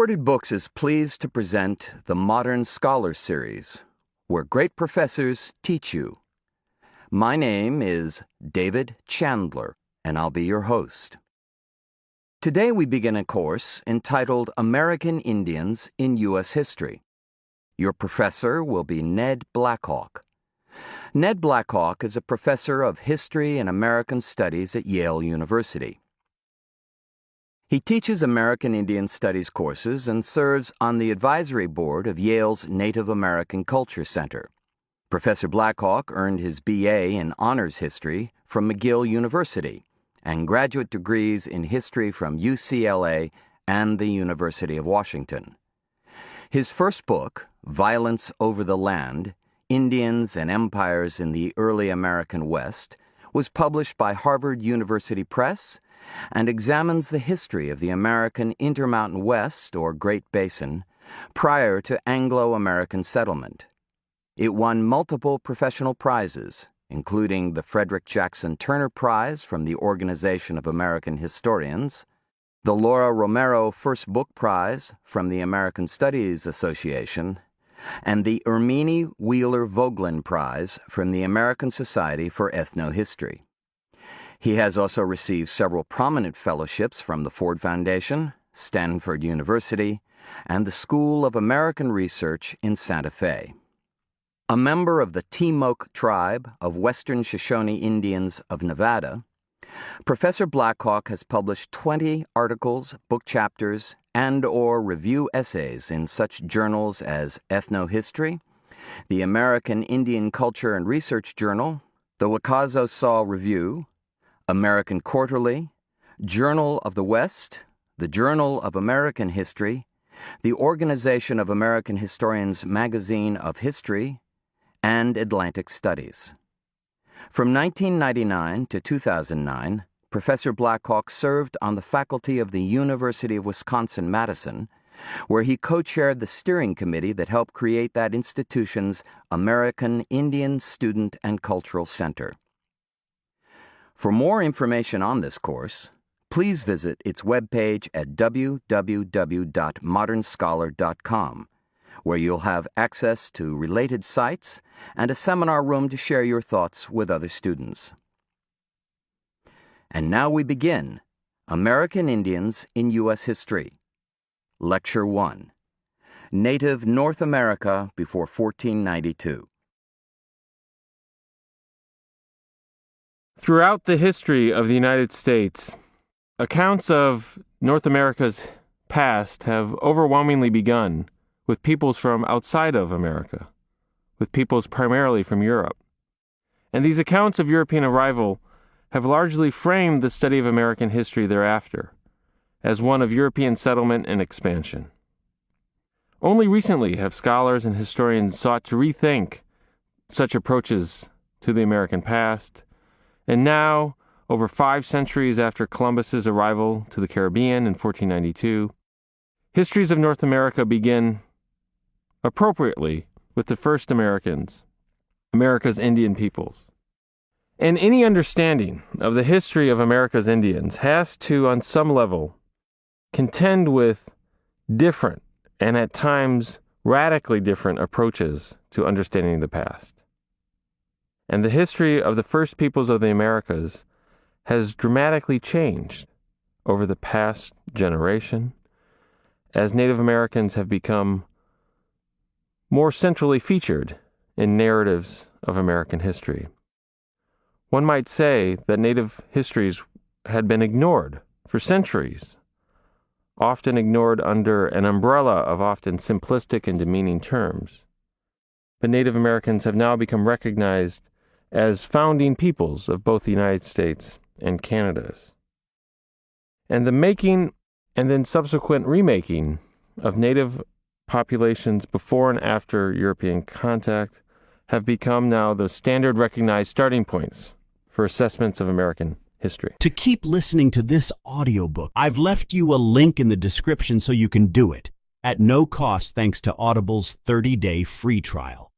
Audiobook is pleased to present the Modern Scholar Series, where great professors teach you. My name is David Chandler, and I'll be your host. Today we begin a course entitled American Indians in U.S. History. Your professor will be Ned Blackhawk. Ned Blackhawk is a professor of history and American studies at Yale University. He teaches American Indian Studies courses and serves on the advisory board of Yale's Native American Culture Center. Professor Blackhawk earned his B.A. in Honors History from McGill University and graduate degrees in history from UCLA and the University of Washington. His first book, Violence Over the Land, Indians and Empires in the Early American West, was published by Harvard University Press and examines the history of the American Intermountain West, or Great Basin, prior to Anglo-American settlement. It won multiple professional prizes, including the Frederick Jackson Turner Prize from the Organization of American Historians, the Laura Romero First Book Prize from the American Studies Association, and the Ermini Wheeler Vogelin Prize from the American Society for Ethnohistory. He has also received several prominent fellowships from the Ford Foundation, Stanford University, and the School of American Research in Santa Fe. A member of the Temoke tribe of Western Shoshone Indians of Nevada, Professor Blackhawk has published 20 articles, book chapters, and/or review essays in such journals as Ethnohistory, the American Indian Culture and Research Journal, the Wakazo-Saw Review, American Quarterly, Journal of the West, the Journal of American History, the Organization of American Historians Magazine of History, and Atlantic Studies. From 1999 to 2009, Professor Blackhawk served on the faculty of the University of Wisconsin-Madison, where he co-chaired the steering committee that helped create that institution's American Indian Student and Cultural Center. For more information on this course, please visit its webpage at www.modernscholar.com, where you'll have access to related sites and a seminar room to share your thoughts with other students. And now we begin, American Indians in U.S. History. Lecture 1, Native North America before 1492. Throughout the history of the United States, accounts of North America's past have overwhelmingly begun with peoples from outside of America, with peoples primarily from Europe. And these accounts of European arrival have largely framed the study of American history thereafter as one of European settlement and expansion. Only recently have scholars and historians sought to rethink such approaches to the American past, and now, over 5 centuries after Columbus's arrival to the Caribbean in 1492, histories of North America begin appropriately with the first Americans, America's Indian peoples. And any understanding of the history of America's Indians has to, on some level, contend with different and at times radically different approaches to understanding the past. And the history of the first peoples of the Americas has dramatically changed over the past generation as Native Americans have become more centrally featured in narratives of American history. One might say that Native histories had been ignored for centuries, often ignored under an umbrella of often simplistic and demeaning terms. But Native Americans have now become recognized as founding peoples of both the United States and Canada's. And the making and then subsequent remaking of Native populations before and after European contact have become now the standard recognized starting points for assessments of American history. To keep listening to this audiobook, I've left you a link in the description so you can do it at no cost thanks to Audible's 30-day free trial.